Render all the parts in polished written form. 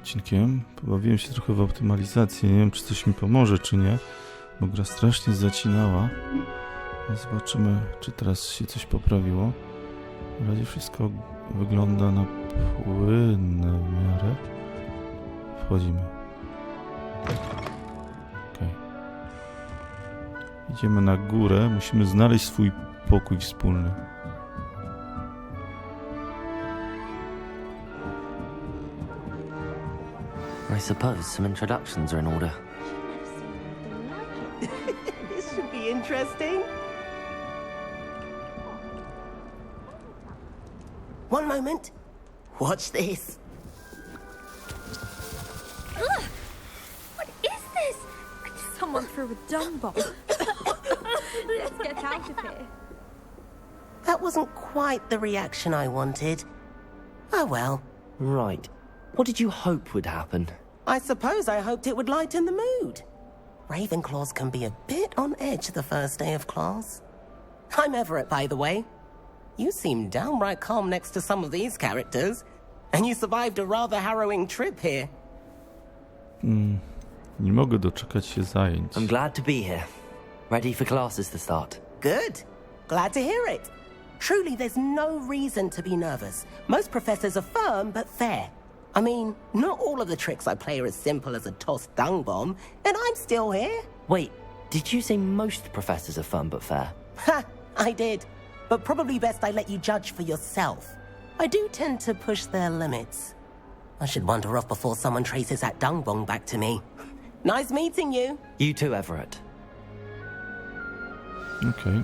odcinkiem. Pobawiłem się trochę w optymalizację. Nie wiem, czy coś mi pomoże, czy nie, bo gra strasznie zacinała. Zobaczymy, czy teraz się coś poprawiło. W razie wszystko wygląda na płynne w miarę. Wchodzimy. Okay. Idziemy na górę. Musimy znaleźć swój pokój wspólny. I suppose some introductions are in order. This should be interesting. One moment. Watch this. Ugh! What is this? Someone threw a dung bomb. Let's get out of here. That wasn't quite the reaction I wanted. Oh well. Right. What did you hope would happen? I suppose I hoped it would lighten the mood. Ravenclaws can be a bit on edge the first day of class. I'm Everett, by the way. You seem downright calm next to some of these characters. And you survived a rather harrowing trip here. Nie mogę doczekać się zajęć. I'm glad to be here. Ready for classes to start. Good. Glad to hear it. Truly, there's no reason to be nervous. Most professors are firm but fair. I mean, not all of the tricks I play are as simple as a tossed dung bomb, and I'm still here. Wait, did you say most professors are fun but fair? Ha! I did. But probably best I let you judge for yourself. I do tend to push their limits. I should wander off before someone traces that dung bomb back to me. Nice meeting you. You too, Everett. Okej.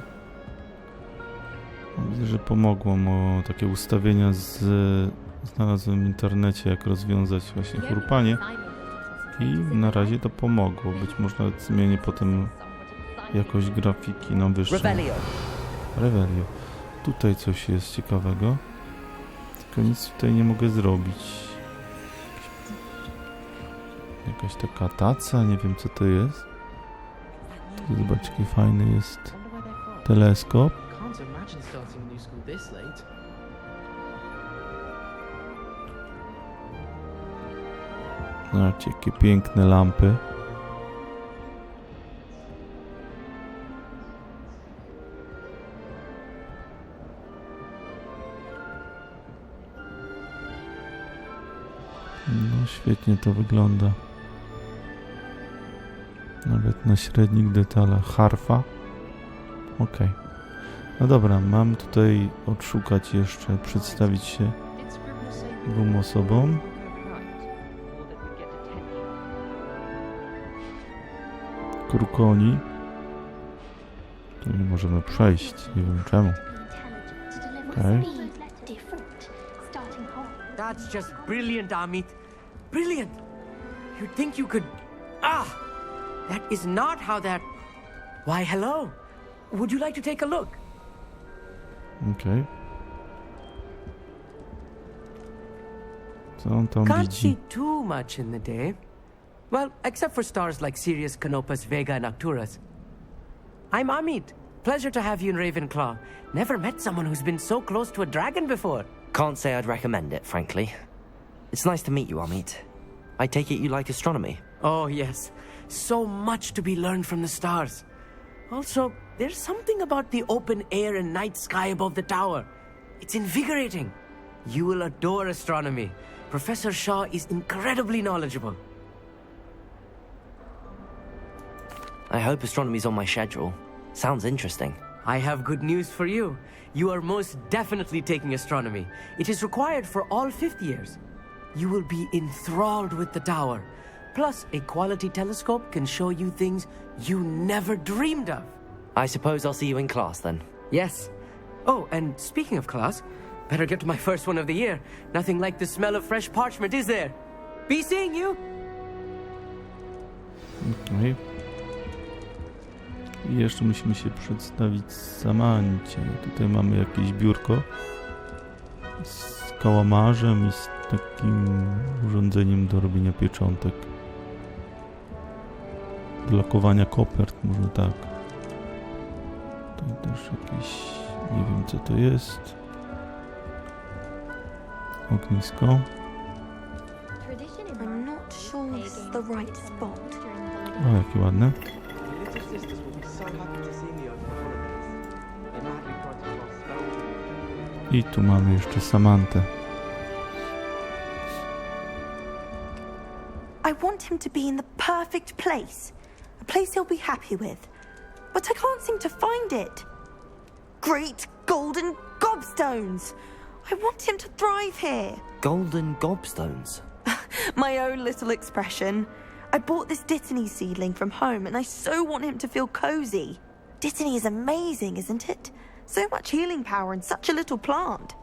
Widzę, że pomogło mu takie ustawienia znalazłem w internecie, jak rozwiązać właśnie chrupanie i na razie to pomogło. Być może nawet zmienię potem jakość grafiki na wyższą. Revelio. Tutaj coś jest ciekawego, tylko nic tutaj nie mogę zrobić. Jakaś taka taca, nie wiem co to jest. Zobacz, jaki fajny jest teleskop. Zobaczcie, jakie piękne lampy. No świetnie to wygląda. Nawet na średnich detalach. Harfa. Okej. No dobra, mam tutaj odszukać jeszcze, przedstawić się dwóm osobom. Krukoni. Tu nie możemy przejść, nie wiem czemu. Okej. That's just brilliant, Amit. Brilliant! You'd think you could... Ah! That is not how that... Why, hello. Would you like to take a look? Okej. Co on tam Can't widzi? see too much in the day. Well, except for stars like Sirius, Canopus, Vega, and Arcturus. I'm Amit. Pleasure to have you in Ravenclaw. Never met someone who's been so close to a dragon before. Can't say I'd recommend it, frankly. It's nice to meet you, Amit. I take it you like astronomy? Oh, yes. So much to be learned from the stars. Also, there's something about the open air and night sky above the tower. It's invigorating. You will adore astronomy. Professor Shaw is incredibly knowledgeable. I hope astronomy's on my schedule. Sounds interesting. I have good news for you. You are most definitely taking astronomy. It is required for all fifth years. You will be enthralled with the tower. Plus, a quality telescope can show you things you never dreamed of. I suppose I'll see you in class then. Yes. Oh, and speaking of class, better get to my first one of the year. Nothing like the smell of fresh parchment, is there? Be seeing you! Okej. I jeszcze musimy się przedstawić Samancie. Tutaj mamy jakieś biurko z kałamarzem i z takim urządzeniem do robienia pieczątek. Do lakowania kopert, może tak. Tutaj też jakieś... nie wiem co to jest. Ognisko. I'm not sure this is the right spot. O, jakie ładne. Your little sisters will be so happy to see me over the holidays. They madly protest our spell. I tu mamy jeszcze Samantę. I want him to be in the perfect place. A place he'll be happy with. But I can't seem to find it. Great golden gobstones! I want him to thrive here. Golden gobstones. My own little expression. I bought this Dittany seedling from home and I so want him to feel cozy. Dittany is amazing, isn't it? So much healing power in such a little plant.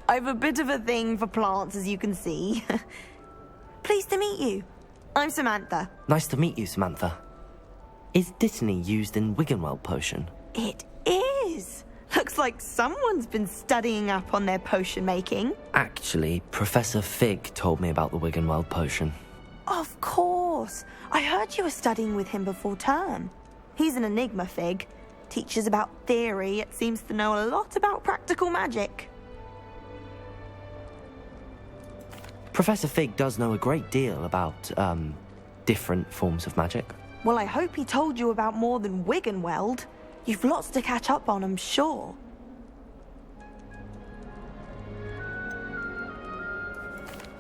I've a bit of a thing for plants, as you can see. Pleased to meet you. I'm Samantha. Nice to meet you, Samantha. Is Dittany used in Wiggenweld potion? It is. Looks like someone's been studying up on their potion making. Actually, Professor Fig told me about the Wiggenweld potion. Of course. I heard you were studying with him before term. He's an enigma, Fig. Teaches about theory, yet seems to know a lot about practical magic. Professor Fig does know a great deal about, different forms of magic. Well, I hope he told you about more than Wiggenweld. You've lots to catch up on, I'm sure.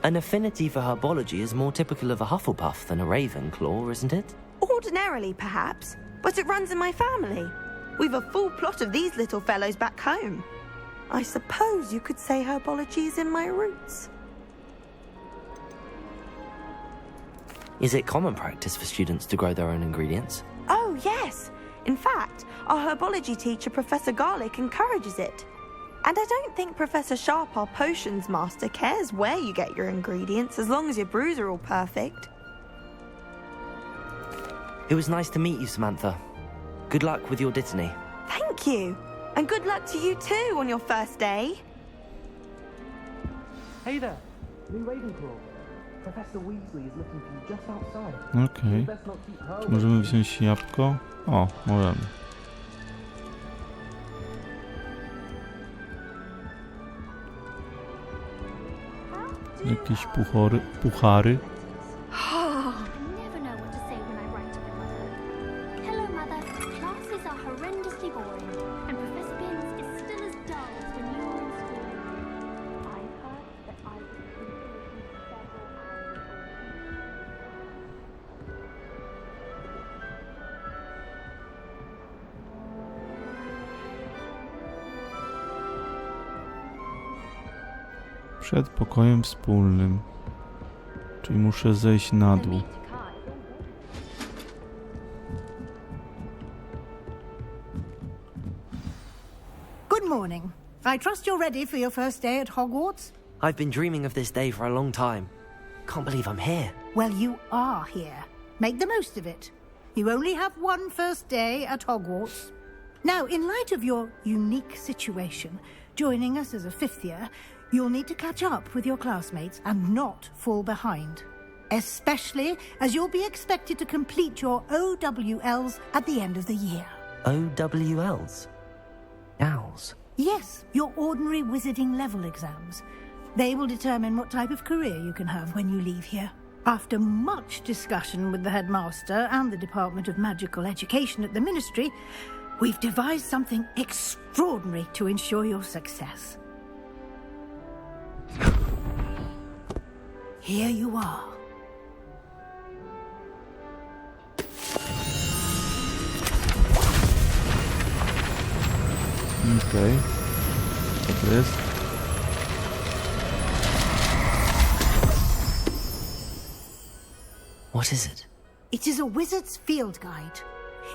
An affinity for herbology is more typical of a Hufflepuff than a Ravenclaw, isn't it? Ordinarily, perhaps, but it runs in my family. We've a full plot of these little fellows back home. I suppose you could say herbology is in my roots. Is it common practice for students to grow their own ingredients? Oh, yes. In fact, our herbology teacher, Professor Garlick, encourages it. And I don't think Professor Sharp, our potions master, cares where you get your ingredients as long as your brews are all perfect. It was nice to meet you, Samantha. Good luck with your Dittany. Thank you. And good luck to you too on your first day. Hey there, new Ravenclaw. Professor Weasley is looking for you just outside. Okej. Best not keep her Czy możemy wziąć jabłko? O, możemy. Jakieś puchary. I never know what to say when I write to my mother. Hello, Mother. Classes are horrendously boring, and Professor Binns is still as dull as when you were in school. I heard that I was completely several hours. Przed pokojem wspólnym. Czyli muszę zejść na dół. Good morning. I trust you're ready for your first day at Hogwarts? I've been dreaming of this day for a long time. Can't believe I'm here. Well, you are here. Make the most of it. You only have one first day at Hogwarts. Now, in light of your unique situation, joining us as a fifth year, you'll need to catch up with your classmates and not fall behind. Especially as you'll be expected to complete your OWLs at the end of the year. OWLs? Owls? Yes, your ordinary wizarding level exams. They will determine what type of career you can have when you leave here. After much discussion with the headmaster and the Department of Magical Education at the Ministry, we've devised something extraordinary to ensure your success. Here you are. Okej. Co to jest? What is it? It is a wizard's field guide.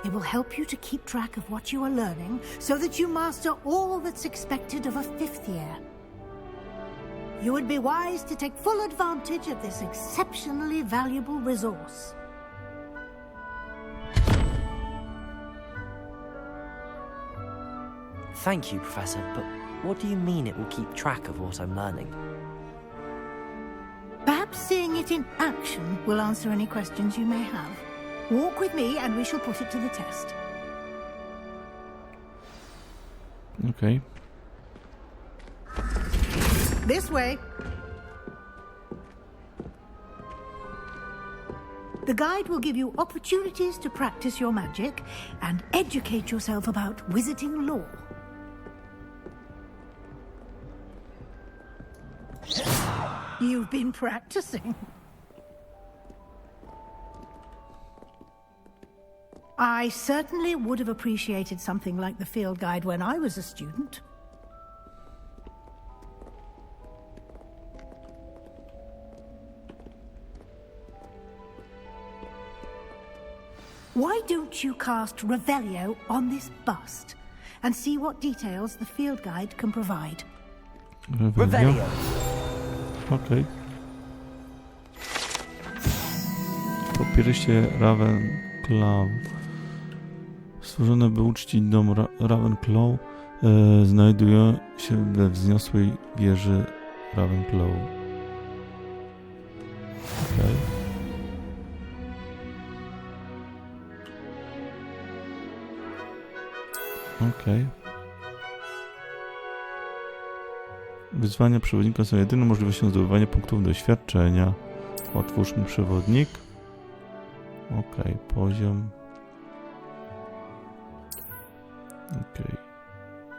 It will help you to keep track of what you are learning so that you master all that's expected of a fifth year. You would be wise to take full advantage of this exceptionally valuable resource. Thank you, Professor, but what do you mean it will keep track of what I'm learning? Perhaps seeing it in action will answer any questions you may have. Walk with me and we shall put it to the test. Okej. This way. The guide will give you opportunities to practice your magic and educate yourself about wizarding lore. You've been practicing. I certainly would have appreciated something like the field guide when I was a student. Why don't you cast Revelio on this bust and see what details the field guide can provide? Revelio. Okej. Po piersie Ravenclaw. Stworzone by uczcić dom Ravenclaw, znajduje się we wzniosłej wieży Ravenclaw. Okej. Okej. Wyzwania przewodnika są jedyną możliwością zdobywania punktów doświadczenia. Otwórzmy przewodnik. Okej, poziom. Okej.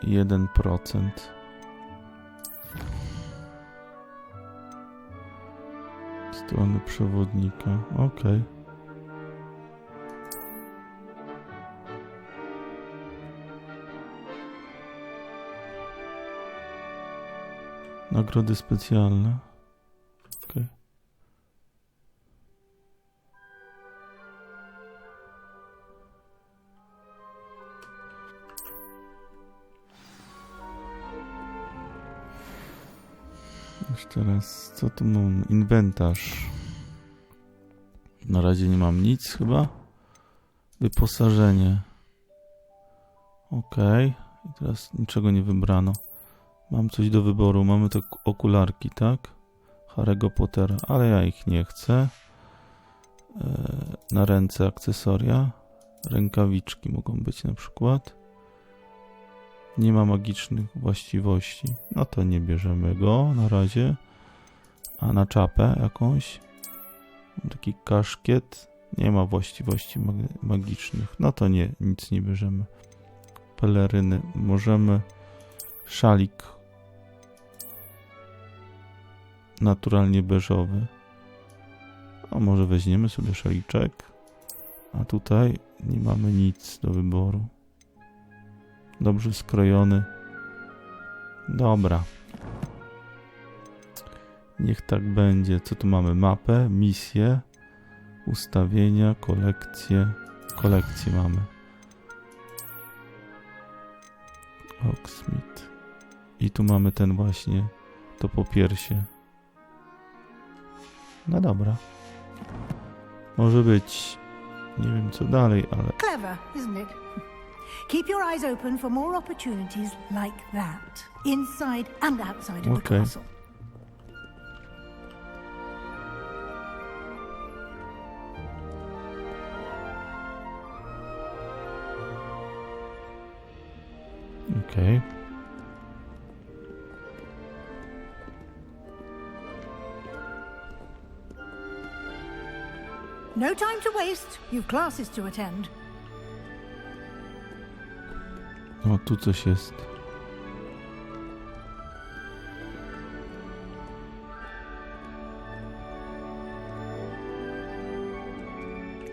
1%. Strony przewodnika. Okej. Nagrody specjalne. Okej. Jeszcze raz, co tu mam? Inwentarz. Na razie nie mam nic chyba. Wyposażenie. Okej. I teraz niczego nie wybrano. Mam coś do wyboru. Mamy te okularki, tak? Harry'ego Pottera, ale ja ich nie chcę. Na ręce akcesoria. Rękawiczki mogą być na przykład. Nie ma magicznych właściwości. No to nie bierzemy go na razie. A na czapę jakąś. Taki kaszkiet. Nie ma właściwości magicznych. No to nie, nic nie bierzemy. Peleryny. Możemy. Szalik. Naturalnie beżowy. A może weźmiemy sobie szaliczek. A tutaj nie mamy nic do wyboru. Dobrze skrojony. Dobra. Niech tak będzie. Co tu mamy? Mapę, misję, ustawienia, kolekcje. Kolekcje mamy. Hogsmeade. I tu mamy ten właśnie, to popiersie. No dobra. Może być. Nie wiem co dalej, ale... Clever, isn't it? Keep your eyes open for more opportunities like that, inside and outside of the Okay. castle. Okej. No time to waste. You've classes to attend. O, tu coś jest.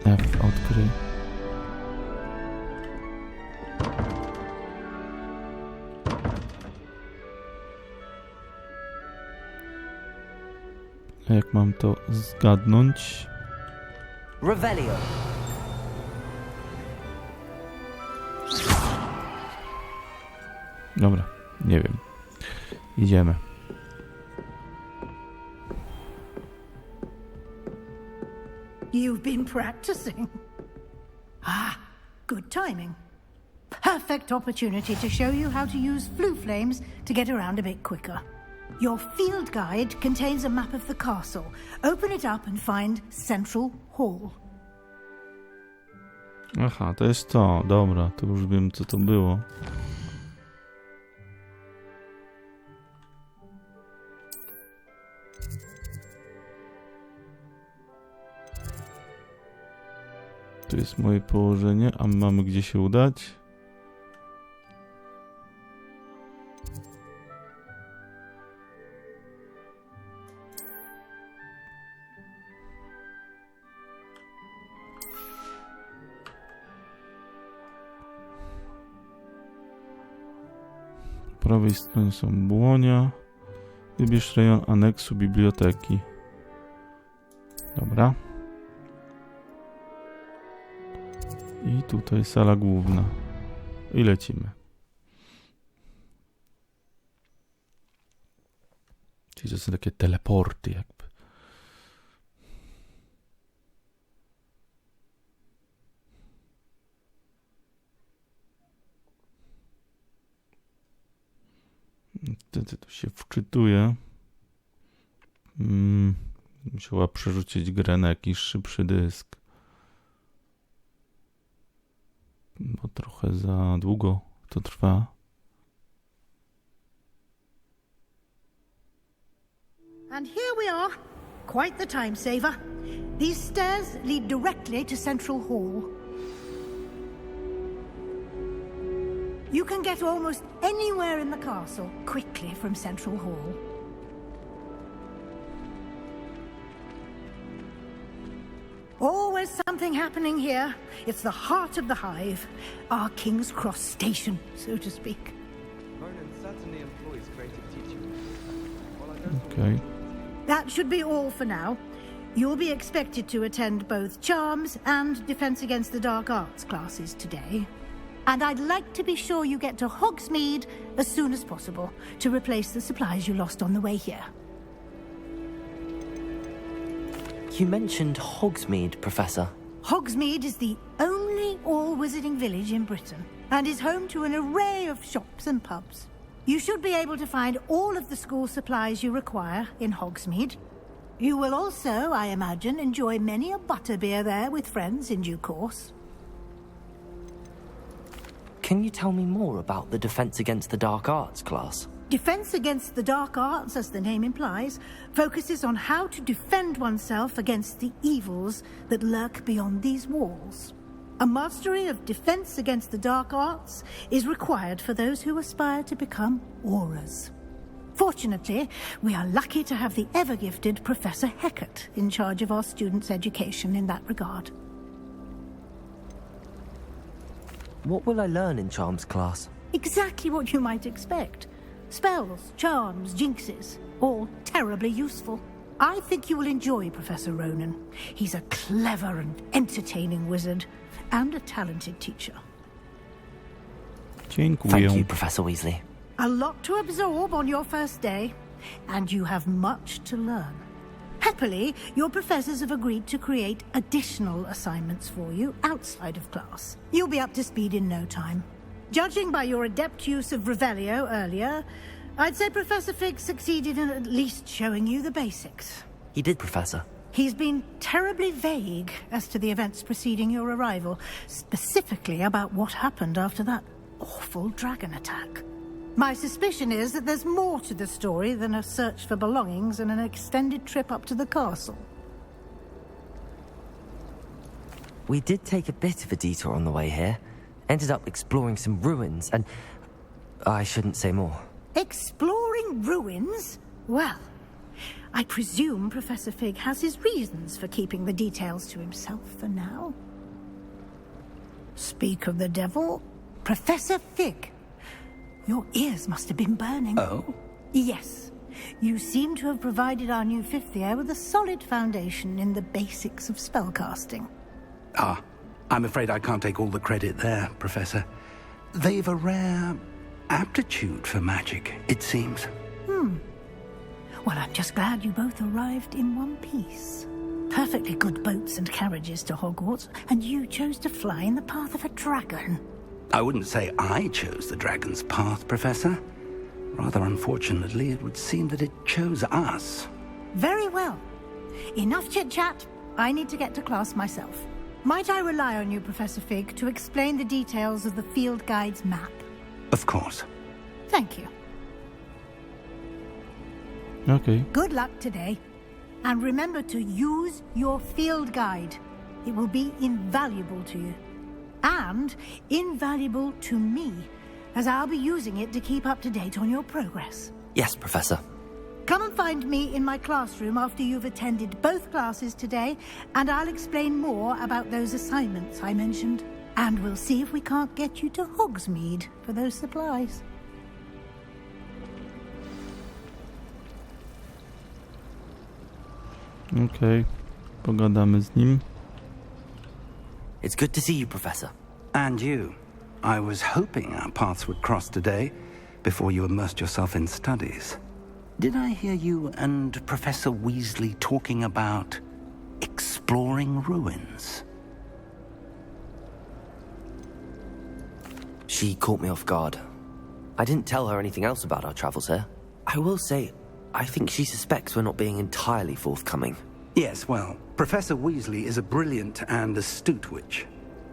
F, odkryj. A jak mam to zgadnąć? Revelio. Dobra, nie wiem. Idziemy. You've been practicing. Ah, good timing. Perfect opportunity to show you how to use flue flames to get around a bit quicker. Your field guide contains a map of the castle. Open it up and find Central Hall. Aha, to jest to. Dobra, to już wiem co to było. Tu jest moje położenie, a mamy gdzie się udać. Po prawej stronie są błonia. Wybierz rejon aneksu biblioteki. Dobra. I tutaj sala główna. I lecimy. Czyli to są takie teleporty jakby. Wtedy to się wczytuje. Musiała przerzucić grę na jakiś szybszy dysk. Bo trochę za długo to trwa. And here we are. Quite the time saver. These stairs lead directly to Central Hall. You can get almost anywhere in the castle quickly from Central Hall. Always something happening here. It's the heart of the hive, our King's Cross station, so to speak. Ronan certainly employs creative teaching. While I don't Okay. That should be all for now. You'll be expected to attend both Charms and Defense Against the Dark Arts classes today. And I'd like to be sure you get to Hogsmeade as soon as possible to replace the supplies you lost on the way here. You mentioned Hogsmeade, Professor. Hogsmeade is the only all-wizarding village in Britain and is home to an array of shops and pubs. You should be able to find all of the school supplies you require in Hogsmeade. You will also, I imagine, enjoy many a butterbeer there with friends in due course. Can you tell me more about the Defense Against the Dark Arts class? Defense Against the Dark Arts, as the name implies, focuses on how to defend oneself against the evils that lurk beyond these walls. A mastery of Defense Against the Dark Arts is required for those who aspire to become Aurors. Fortunately, we are lucky to have the ever-gifted Professor Hecat in charge of our students' education in that regard. What will I learn in Charms class? Exactly what you might expect. Spells, charms, jinxes, all terribly useful. I think you will enjoy Professor Ronan. He's a clever and entertaining wizard, and a talented teacher. Thank you, Dziękuję. Professor Weasley. A lot to absorb on your first day, and you have much to learn. Happily, your professors have agreed to create additional assignments for you outside of class. You'll be up to speed in no time. Judging by your adept use of Revelio earlier, I'd say Professor Fig succeeded in at least showing you the basics. He did, Professor. He's been terribly vague as to the events preceding your arrival, specifically about what happened after that awful dragon attack. My suspicion is that there's more to the story than a search for belongings and an extended trip up to the castle. We did take a bit of a detour on the way here. Ended up exploring some ruins and... I shouldn't say more. Exploring ruins? Well, I presume Professor Fig has his reasons for keeping the details to himself for now. Speak of the devil, Professor Fig. Your ears must have been burning. Oh? Yes. You seem to have provided our new fifth year with a solid foundation in the basics of spellcasting. Ah, I'm afraid I can't take all the credit there, Professor. They've a rare aptitude for magic, it seems. Well, I'm just glad you both arrived in one piece. Perfectly good boats and carriages to Hogwarts, and you chose to fly in the path of a dragon. I wouldn't say I chose the dragon's path, Professor. Rather unfortunately, it would seem that it chose us. Very well. Enough chit-chat. I need to get to class myself. Might I rely on you, Professor Fig, to explain the details of the field guide's map? Of course. Thank you. Okej. Good luck today. And remember to use your field guide. It will be invaluable to you. And invaluable to me, as I'll be using it to keep up to date on your progress. Yes, Professor. Come and find me in my classroom after you've attended both classes today, and I'll explain more about those assignments I mentioned. And we'll see if we can't get you to Hogsmeade for those supplies. Okej, pogadamy z nim. It's good to see you, Professor. And you. I was hoping our paths would cross today before you immersed yourself in studies. Did I hear you and Professor Weasley talking about exploring ruins? She caught me off guard. I didn't tell her anything else about our travels here. I will say, I think she suspects we're not being entirely forthcoming. Yes, well, Professor Weasley is a brilliant and astute witch.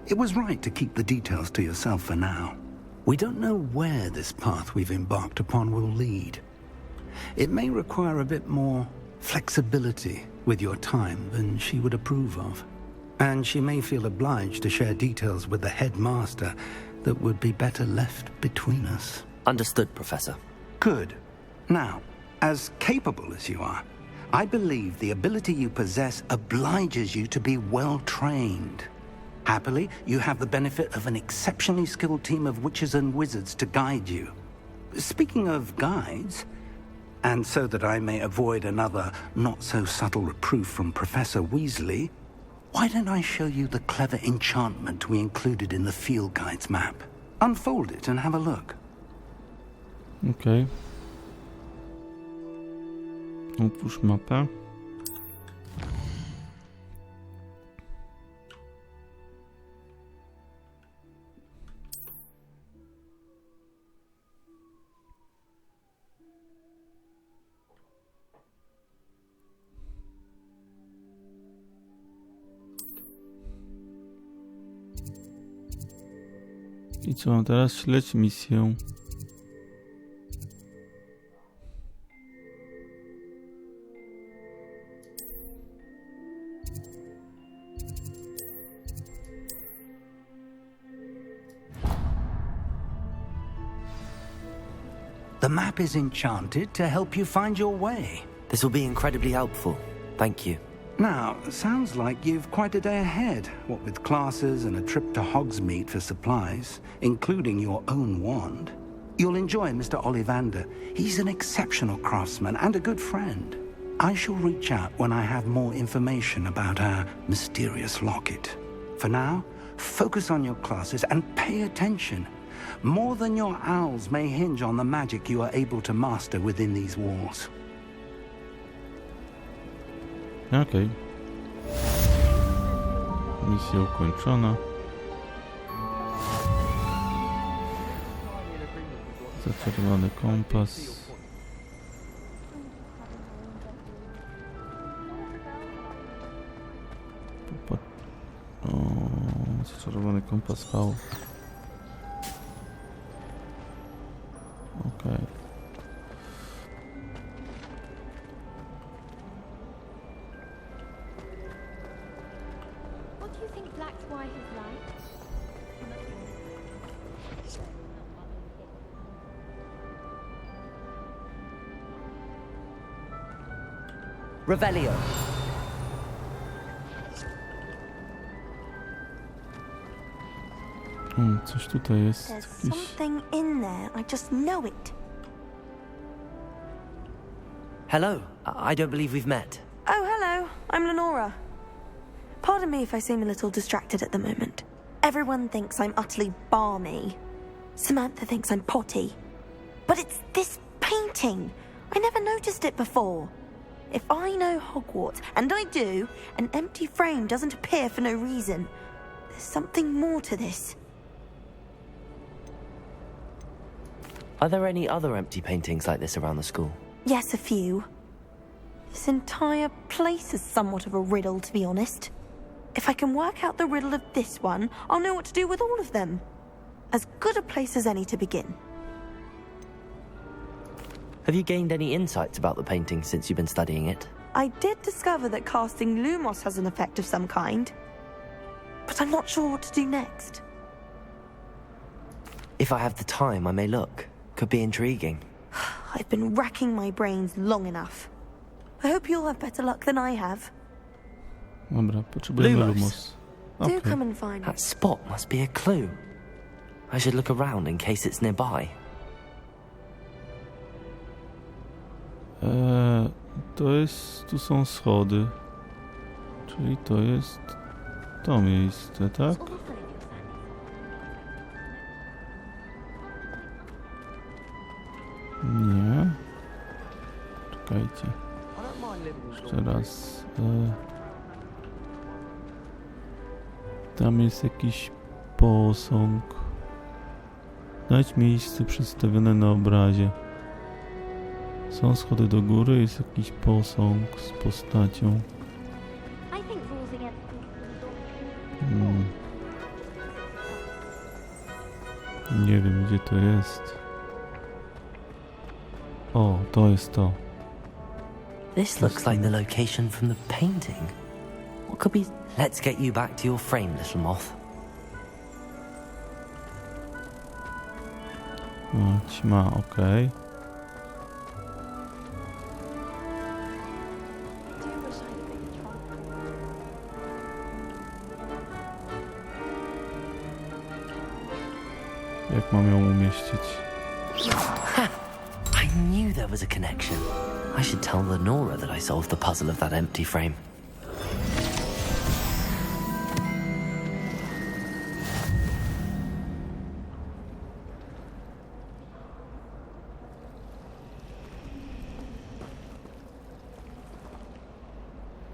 It was right to keep the details to yourself for now. We don't know where this path we've embarked upon will lead. It may require a bit more flexibility with your time than she would approve of. And she may feel obliged to share details with the headmaster that would be better left between us. Understood, Professor. Good. Now, as capable as you are, I believe the ability you possess obliges you to be well-trained. Happily, you have the benefit of an exceptionally skilled team of witches and wizards to guide you. Speaking of guides, and so that I may avoid another not-so-subtle reproof from Professor Weasley, why don't I show you the clever enchantment we included in the field guide's map? Unfold it and have a look. Okej. Otwórz mapę. I co mam teraz? Śledź misję. The map is enchanted to help you find your way. This will be incredibly helpful. Thank you. Now, sounds like you've quite a day ahead, what with classes and a trip to Hogsmeade for supplies, including your own wand. You'll enjoy Mr. Ollivander. He's an exceptional craftsman and a good friend. I shall reach out when I have more information about our mysterious locket. For now, focus on your classes and pay attention. More than your owls may hinge on the magic you are able to master within these walls. Okej. Misja ukończona. Zaczarowany kompas. Zaczarowany kompas V. Okej. What do you think Black's wife is like? Revelio. Coś tutaj jest. There's Jakiś... something in there. I just know it. Hello. I don't believe we've met. Oh, hello. I'm Lenora. Pardon me if I seem a little distracted at the moment. Everyone thinks I'm utterly balmy. Samantha thinks I'm potty. But it's this painting. I never noticed it before. If I know Hogwarts, and I do, an empty frame doesn't appear for no reason. There's something more to this. Are there any other empty paintings like this around the school? Yes, a few. This entire place is somewhat of a riddle, to be honest. If I can work out the riddle of this one, I'll know what to do with all of them. As good a place as any to begin. Have you gained any insights about the painting since you've been studying it? I did discover that casting Lumos has an effect of some kind. but I'm not sure what to do next. If I have the time, I may look. Could be intriguing. I've been racking my brains long enough. I hope you'll have better luck than I have. Dobra, potrzebujemy Lumos. Lumos. Do Okej. come and find me. That spot must be a clue. I should look around in case it's nearby. Tu są schody. Czyli to jest to miejsce, tak? Nie. Czekajcie. Jeszcze raz. Tam jest jakiś posąg. Znajdź miejsce przedstawione na obrazie. Są schody do góry, jest jakiś posąg z postacią. I think rules against Nie wiem, gdzie to jest. O, to jest to. This looks like the location from the painting. What could be... Let's get you back to your frame, little moth. O, ćma, okej. Jak mam ją umieścić? I knew there was a connection. I should tell Lenora that I solved the puzzle of that empty frame.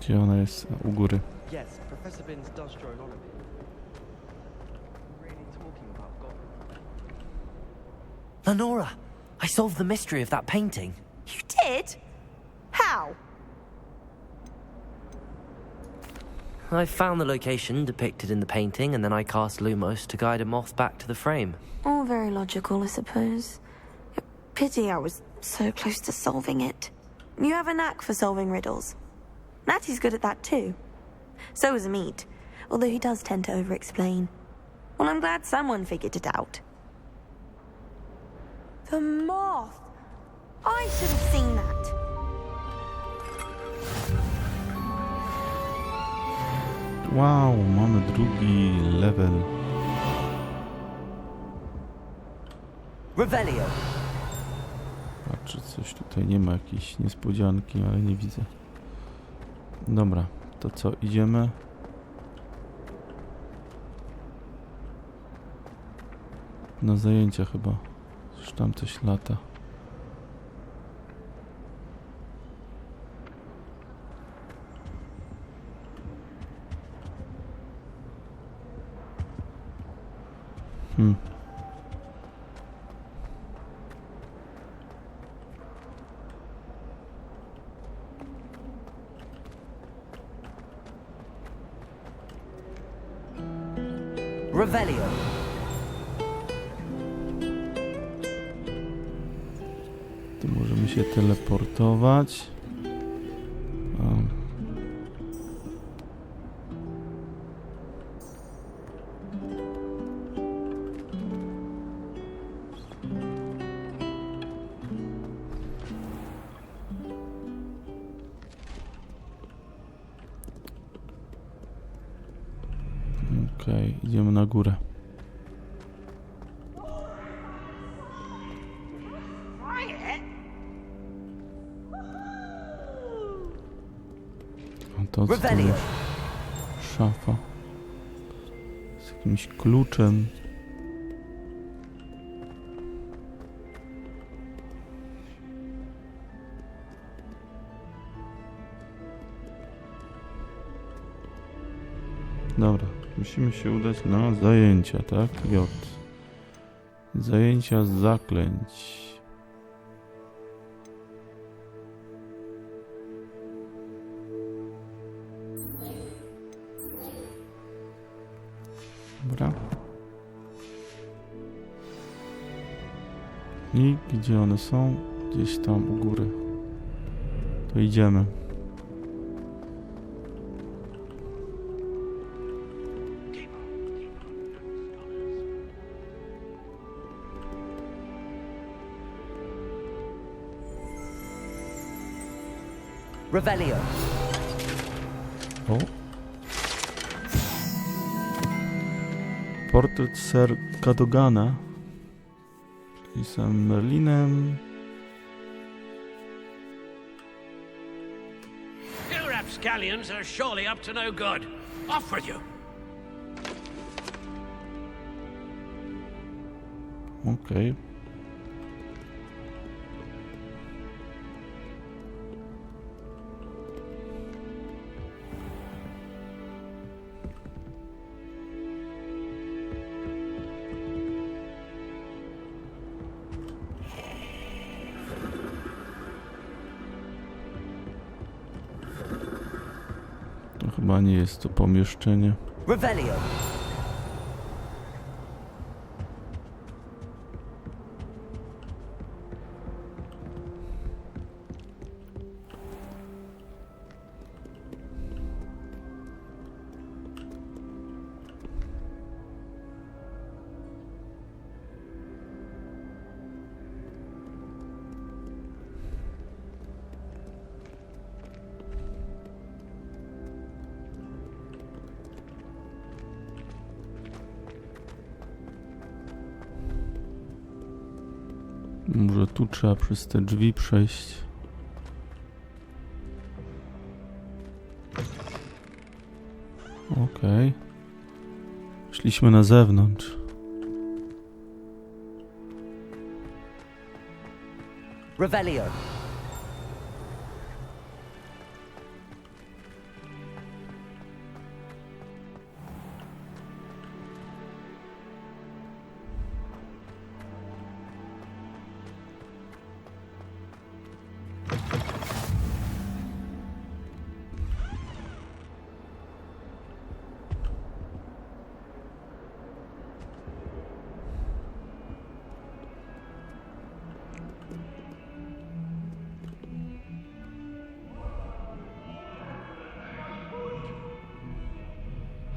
Gdzie ona jest? U góry. Yes, Professor Binns does draw a lot of it. Really talking about God. Lenora, I solved the mystery of that painting. You did? How? I found the location depicted in the painting, and then I cast Lumos to guide a moth back to the frame. All very logical, I suppose. Pity I was so close to solving it. You have a knack for solving riddles. Natty's good at that too. So is Amit, although he does tend to over-explain. Well, I'm glad someone figured it out. The moth! I should have seen that. Wow, mamy drugi level. Revelio. Patrzę, coś tutaj nie ma jakiejś niespodzianki, ale nie widzę. Dobra, to co, idziemy? Na zajęcia chyba. Już tam coś lata. Revelio. Tu możemy się teleportować. Okej, idziemy na górę. A to co to jest? Szafa. Z jakimś kluczem. Dobra, musimy się udać na zajęcia, tak? J. Zajęcia z zaklęć. Dobra. I gdzie one są? Gdzieś tam u góry. To idziemy. Revelio. O. Portret Sir Cadogana. I sam Merlinem. You rapscallions are surely up to no good. Off with you. Okej. To chyba nie jest to pomieszczenie. Revelio. Może tu trzeba przez te drzwi przejść. Okej. Szliśmy na zewnątrz. Revelio.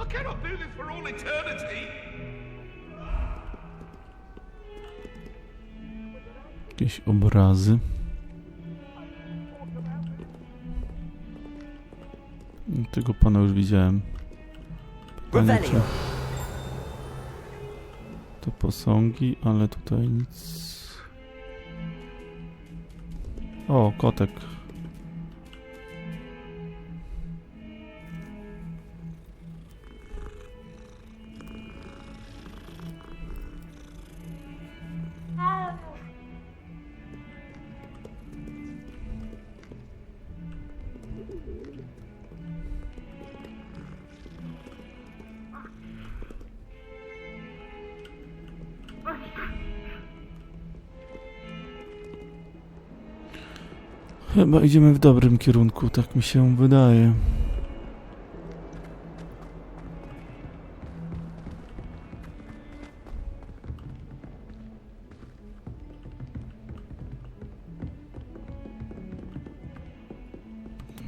I cannot do this for all eternity. Jakieś obrazy. Tego pana już widziałem. Pytanie, czy to posągi, ale tutaj nic. O, kotek. Chyba idziemy w dobrym kierunku, tak mi się wydaje.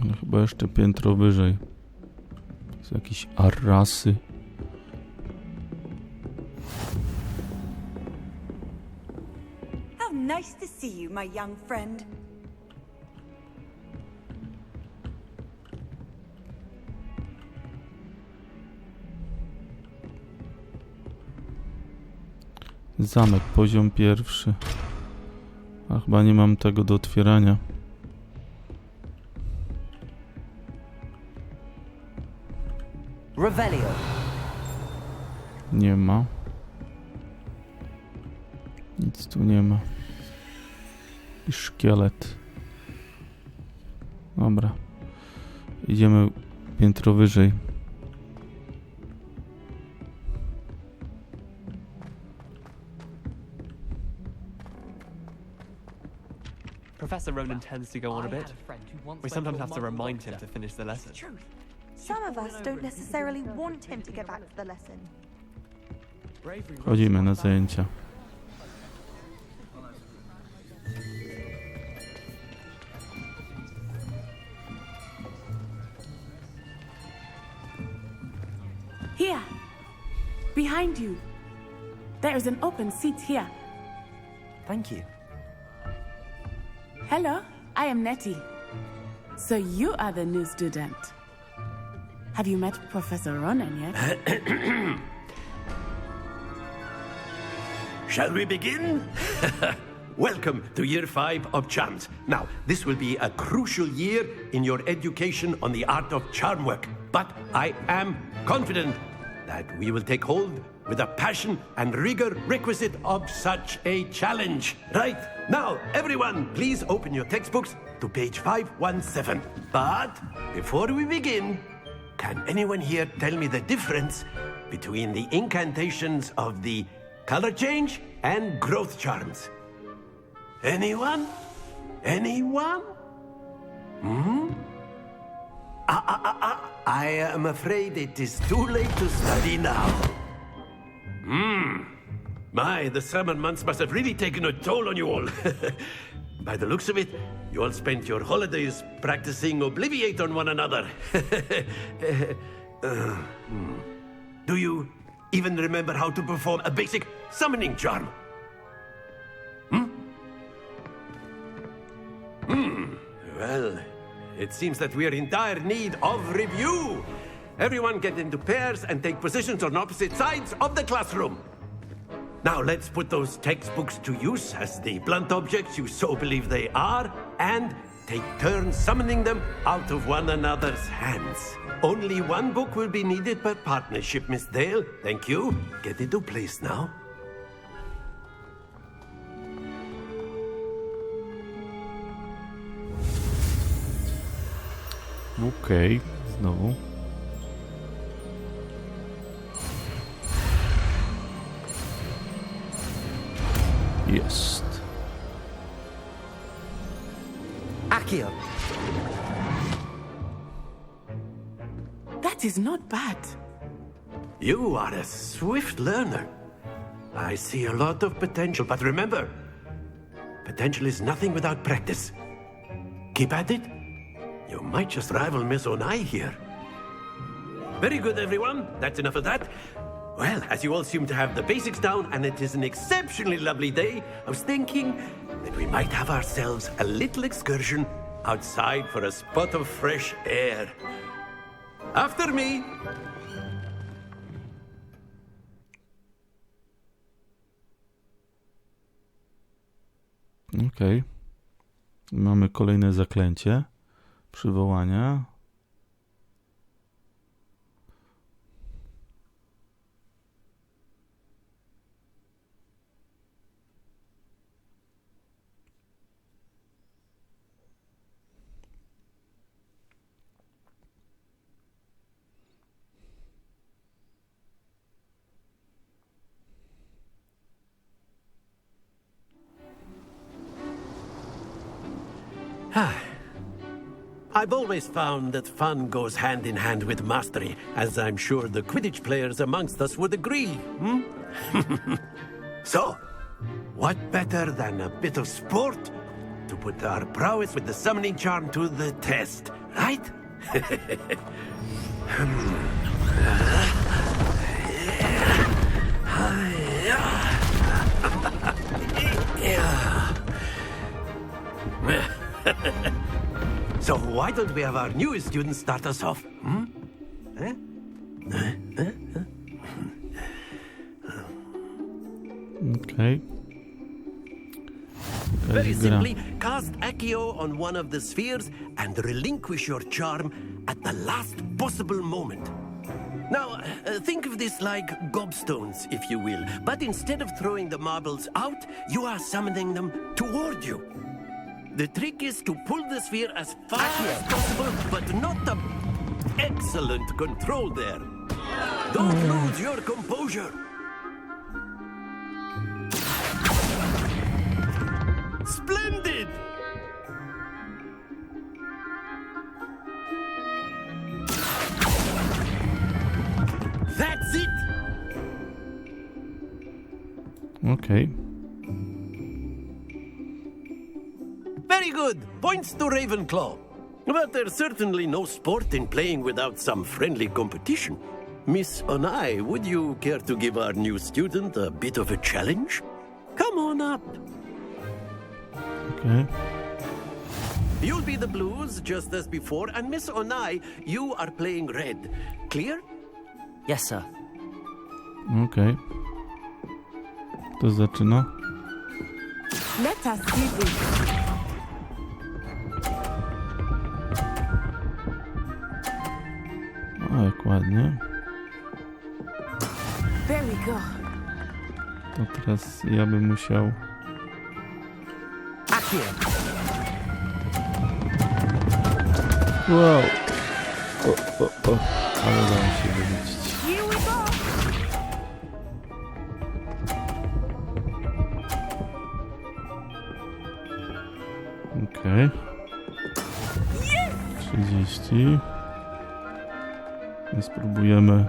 No, chyba jeszcze piętro wyżej. Są jakieś arrasy. How nice to see you, my young friend. Zamek, poziom pierwszy. A chyba nie mam tego do otwierania. Revelio. Nie ma. Nic tu nie ma. I szkielet. Dobra. Idziemy piętro wyżej. Professor Ronan tends to go on a bit. We sometimes have to remind him to finish the lesson. Some of us don't necessarily want him to go back to the lesson. Chodzimy na zajęcia. Here, behind you. There is an open seat here. Thank you. Hello, I am Nettie. So you are the new student. Have you met Professor Ronan yet? Shall we begin? Welcome to Year 5 of Charms. Now, this will be a crucial year in your education on the art of charm work. But I am confident that we will take hold with the passion and rigor requisite of such a challenge. Right, now, everyone, please open your textbooks to page 517. But before we begin, can anyone here tell me the difference between the incantations of the color change and growth charms? Anyone? Anyone? I am afraid it is too late to study now. My, the summer months must have really taken a toll on you all. By the looks of it, you all spent your holidays practicing Obliviate on one another. Do you even remember how to perform a basic summoning charm? Well, it seems that we are in dire need of review. Everyone get into pairs and take positions on opposite sides of the classroom. Now let's put those textbooks to use as the blunt objects you so believe they are, and take turns summoning them out of one another's hands. Only one book will be needed per partnership, Miss Dale. Thank you. Get into place now. Okej, znowu. Jest. Accio. That is not bad. You are a swift learner. I see a lot of potential, but remember, potential is nothing without practice. Keep at it. You might just rival Miss Onai here. Very good, everyone. That's enough of that. Well, as you all seem to have the basics down, and it is an exceptionally lovely day, I was thinking that we might have ourselves a little excursion outside for a spot of fresh air. After me. Okej. Mamy kolejne zaklęcie. Przywołania. I've always found that fun goes hand in hand with mastery, as I'm sure the Quidditch players amongst us would agree. So, what better than a bit of sport to put our prowess with the summoning charm to the test, right? So why don't we have our newest student start us off? Okej. Very simply, cast Accio on one of the spheres and relinquish your charm at the last possible moment. Now, think of this like gobstones, if you will. But instead of throwing the marbles out, you are summoning them toward you. The trick is to pull the sphere as fast as possible, but not the excellent control there. Don't lose your composure. Splendid! That's it! Okej. Very good. Points to Ravenclaw. But there's certainly no sport in playing without some friendly competition. Miss Onai, would you care to give our new student a bit of a challenge? Come on up. Okej. You'll be the blues, just as before, and Miss Onai, you are playing red. Clear? Yes, sir. Okej. To zaczyna. Let us see this. O, jak ładnie. There we go. To teraz ja bym musiał... Accio. Wow! O. Ale dało się wyrzucić. Here we go. Okej. 30. I spróbujemy.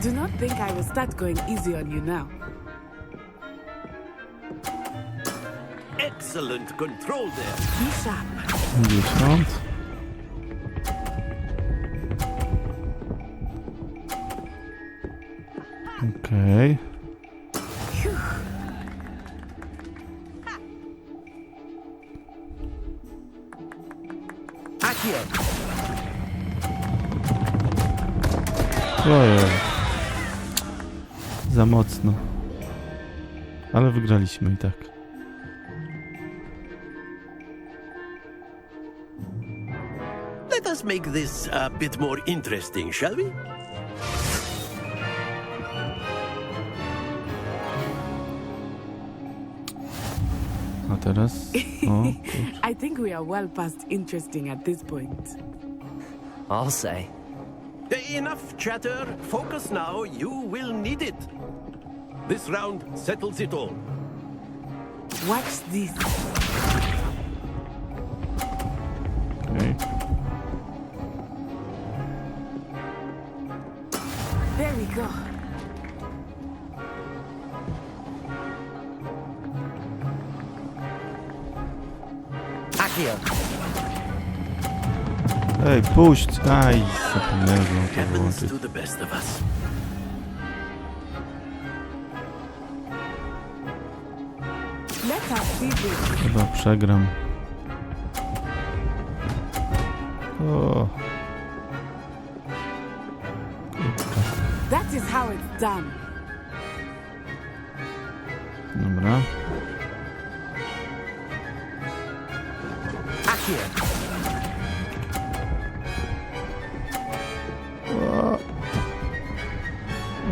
Do not think I will start going easy on you now. Excellent control there. Be sharp. 50. Okej. Accio. Ojej. Za mocno. Ale wygraliśmy i tak. Let us make this a bit more interesting, shall we? A teraz? O, I think we are well past interesting at this point. I'll say. Enough chatter. Focus now. You will need it. This round settles it all. Watch this. okej. There we go. Accio. Ej, puść! Aj, zapomniałem to Happens wyłączyć. to the best of us. Let us see this. Chyba przegram. O. That is how it's done. Dobra. Accio.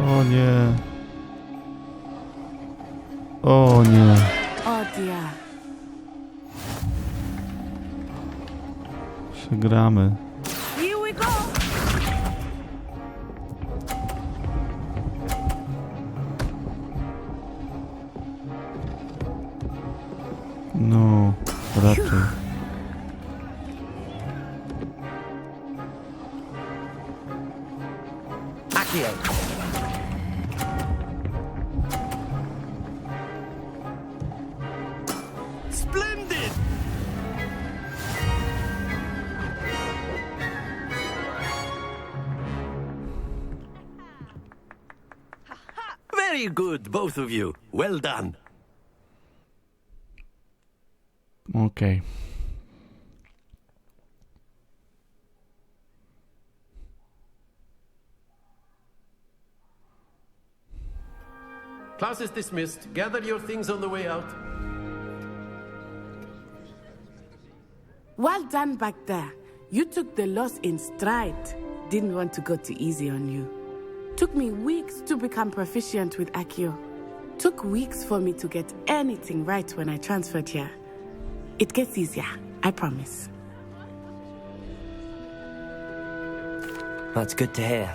O nie. O nie. Oh dear. Przegramy. Here we go. No, raczej. Accio. Splendid! Very good, both of you. Well done. Okej. Class is dismissed. Gather your things on the way out. Well done back there. You took the loss in stride. Didn't want to go too easy on you. Took me weeks to become proficient with Accio. Took weeks for me to get anything right when I transferred here. It gets easier, I promise. That's good to hear.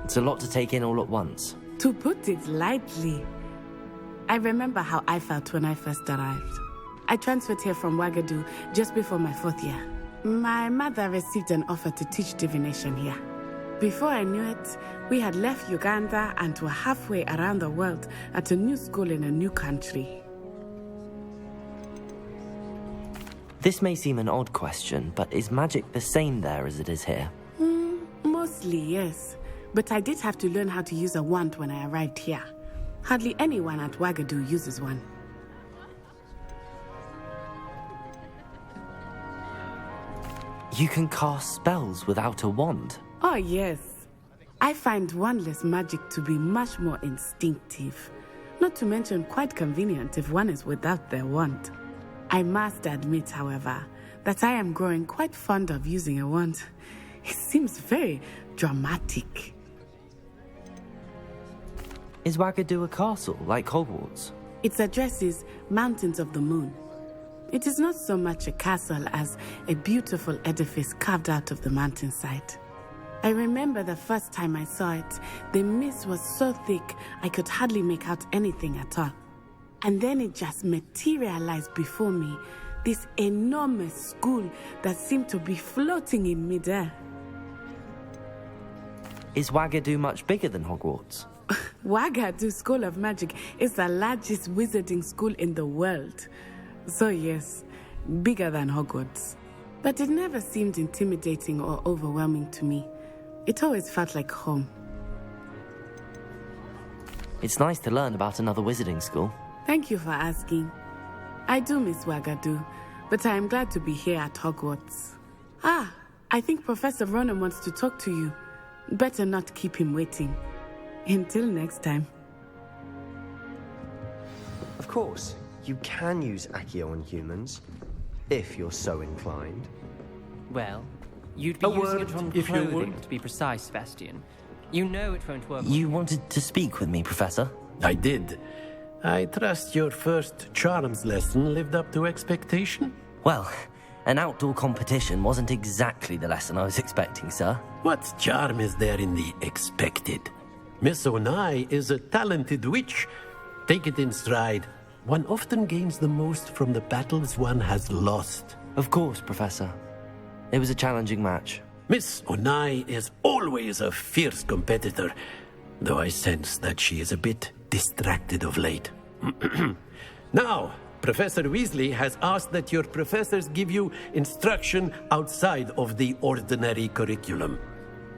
It's a lot to take in all at once. To put it lightly, I remember how I felt when I first arrived. I transferred here from Ouagadougou just before my 4th year. My mother received an offer to teach divination here. Before I knew it, we had left Uganda and were halfway around the world at a new school in a new country. This may seem an odd question, but is magic the same there as it is here? Mostly, yes. But I did have to learn how to use a wand when I arrived here. Hardly anyone at Wagadu uses one. You can cast spells without a wand. Oh, yes. I find wandless magic to be much more instinctive. Not to mention quite convenient if one is without their wand. I must admit, however, that I am growing quite fond of using a wand. It seems very dramatic. Is Wagadu a castle, like Hogwarts? Its address is Mountains of the Moon. It is not so much a castle as a beautiful edifice carved out of the mountainside. I remember the first time I saw it, the mist was so thick I could hardly make out anything at all. And then it just materialized before me, this enormous school that seemed to be floating in midair. Is Wagadu much bigger than Hogwarts? Wagadu School of Magic is the largest wizarding school in the world. So yes, bigger than Hogwarts. But it never seemed intimidating or overwhelming to me. It always felt like home. It's nice to learn about another wizarding school. Thank you for asking. I do miss Wagadu, but I am glad to be here at Hogwarts. Ah, I think Professor Ronan wants to talk to you. Better not keep him waiting. Until next time. Of course, you can use Accio on humans, if you're so inclined. Well, you'd be using it on clothing, to be precise, Sebastian. You know it won't work. You wanted to speak with me, Professor? I did. I trust your first charms lesson lived up to expectation? Well, an outdoor competition wasn't exactly the lesson I was expecting, sir. What charm is there in the expected? Miss Onai is a talented witch. Take it in stride. One often gains the most from the battles one has lost. Of course, Professor. It was a challenging match. Miss Onai is always a fierce competitor, though I sense that she is a bit distracted of late. Now, Professor Weasley has asked that your professors give you instruction outside of the ordinary curriculum.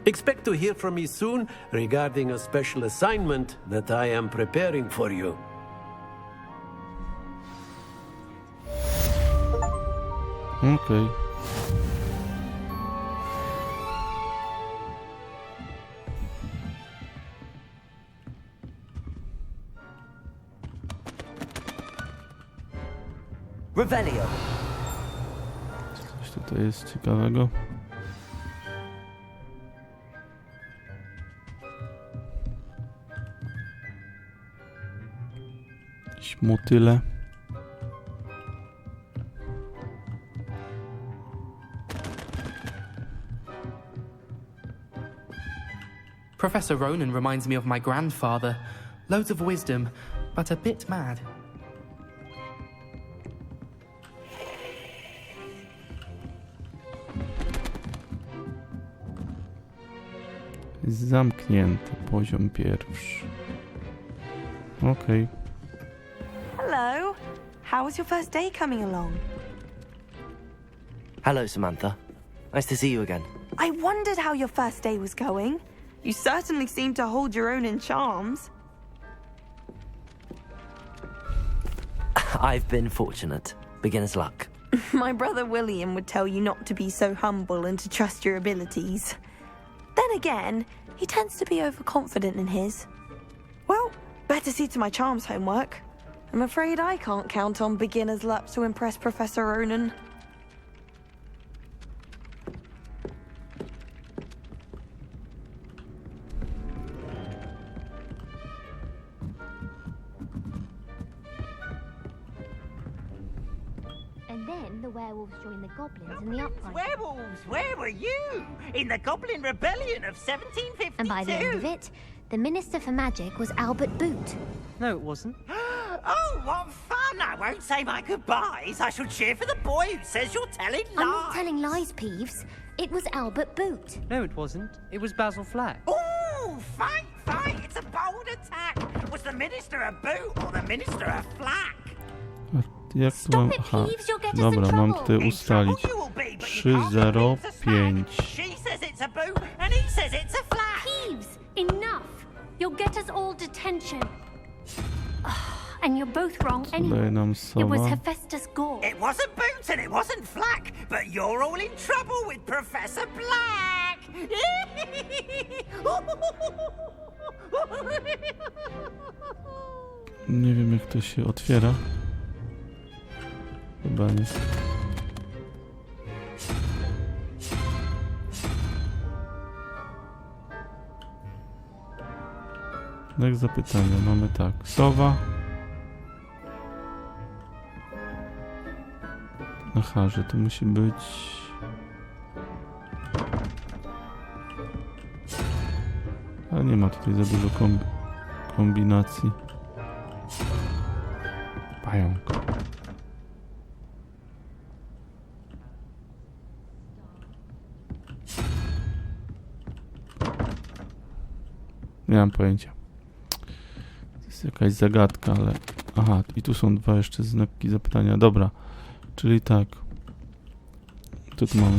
Expect to hear from me soon regarding a special assignment that I am preparing for you. Okej. Revelio. Coś tutaj jest ciekawego. Jakieś motyle. Professor Ronan reminds me of my grandfather. Loads of wisdom, but a bit mad. Zamknięty poziom pierwszy. Okej. Hello. How was your first day coming along? Hello, Samantha. Nice to see you again. I wondered how your first day was going. You certainly seem to hold your own in charms. I've been fortunate. Beginner's luck. My brother William would tell you not to be so humble and to trust your abilities. Then again, he tends to be overconfident in his. Well, better see to my charms homework. I'm afraid I can't count on beginner's luck to impress Professor Ronan. And then the werewolves joined the goblins in the uprising. Werewolves, where were you? In the Goblin Rebellion of 1752. And by the end of it, the Minister for Magic was Albert Boot. No, it wasn't. Oh, what fun! I won't say my goodbyes. I shall cheer for the boy who says you're telling lies. I'm not telling lies, Peeves. It was Albert Boot. No, it wasn't. It was Basil Flack. Oh, fight, fight! It's a bold attack. Was the Minister a boot or the Minister a flack? Jak tu mam... Aha, dobra, mam tutaj ustalić 305. She says it's a boot and he says it's a flack. Peeves, enough! You'll get us all detention. and you're both wrong Daje anyway. nam It was sowa. Hephaestus Gore. It wasn't Boots and it wasn't Flack, but you're all in trouble with Professor Black. Nie wiem, jak to się otwiera. Chyba nie. Znak zapytania. Mamy tak. Sowa. Aha, że to musi być... Ale nie ma tutaj za dużo kombinacji. Pająk. Nie mam pojęcia. To jest jakaś zagadka, ale... Aha, i tu są dwa jeszcze znaki zapytania. Dobra, czyli tak. Co tu mamy?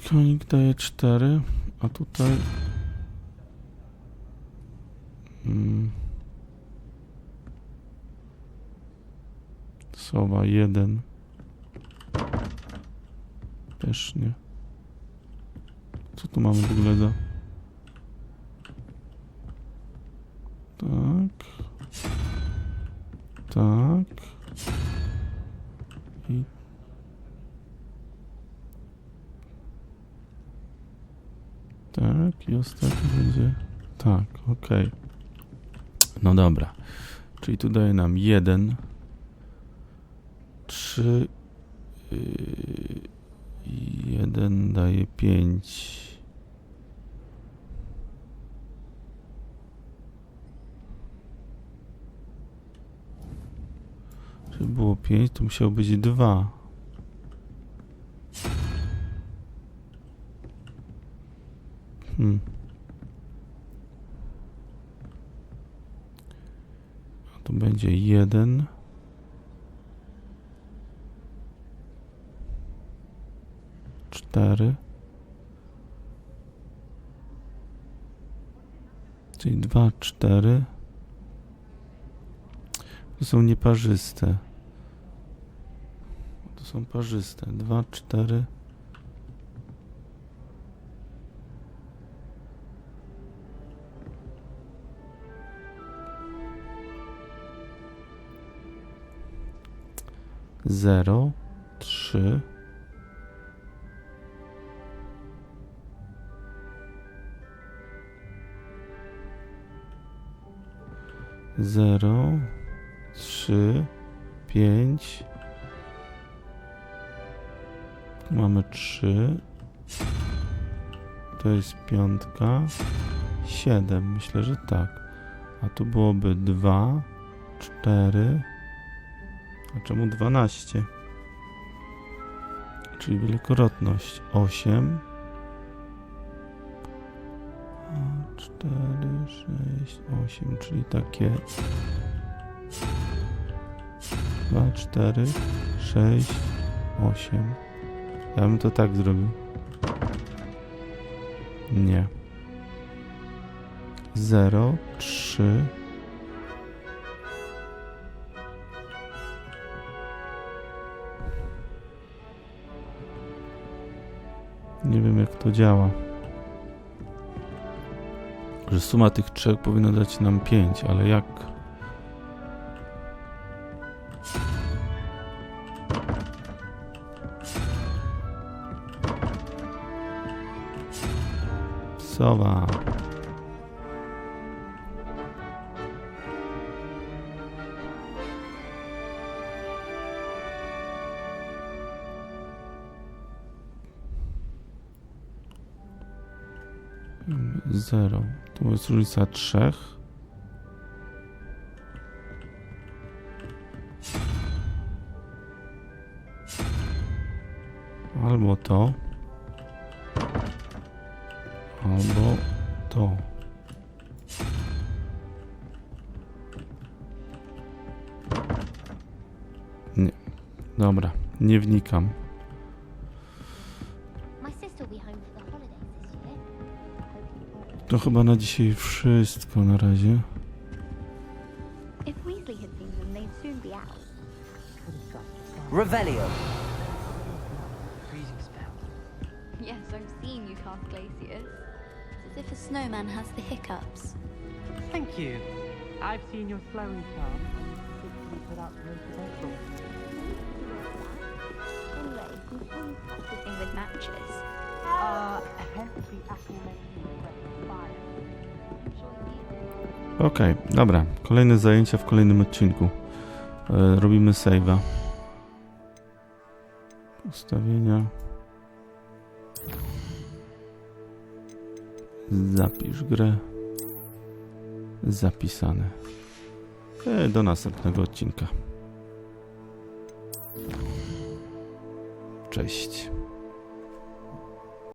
Konik daje 4, a tutaj... Sowa 1. Też nie. Co tu mamy w ogóle za... Tak. Tak. I... Tak, i ostatni będzie... Tak, okej. No dobra. Czyli tu daje nam 1, 3, 1 daje 5. Żeby było 5, to musiało być 2. A to będzie 1. 4. Czyli 2, 4. To są nieparzyste. To są parzyste. 2, 4. Zero, 3. Zero, 3, 5. Tu mamy 3. To jest 5. 7. Myślę, że tak. A tu byłoby 2, 4. A czemu 12? Czyli wielokrotność 8. 4, 6, 8, czyli takie 2, 4, 6, 8. Ja bym to tak zrobił. Nie. 0, 3. Nie wiem, jak to działa. Że suma tych trzech powinna dać nam 5, ale jak? Sowa. Zero. Tu jest różnica 3. Albo to. Albo to. Nie. Dobra. Nie wnikam. To chyba na dzisiaj wszystko na razie. If Weasley had seen them, they'd soon be out. Revelio. Yes, I've seen you cast glaciers. It's as if a snowman has the hiccups. Thank you. I've seen your flowing charm. Put out most of April. Anyway, you always practicing with matches. Hence the aforementioned fire. Okej, dobra. Kolejne zajęcia w kolejnym odcinku. Robimy save'a. Ustawienia. Zapisz grę. Zapisane. Do następnego odcinka. Cześć.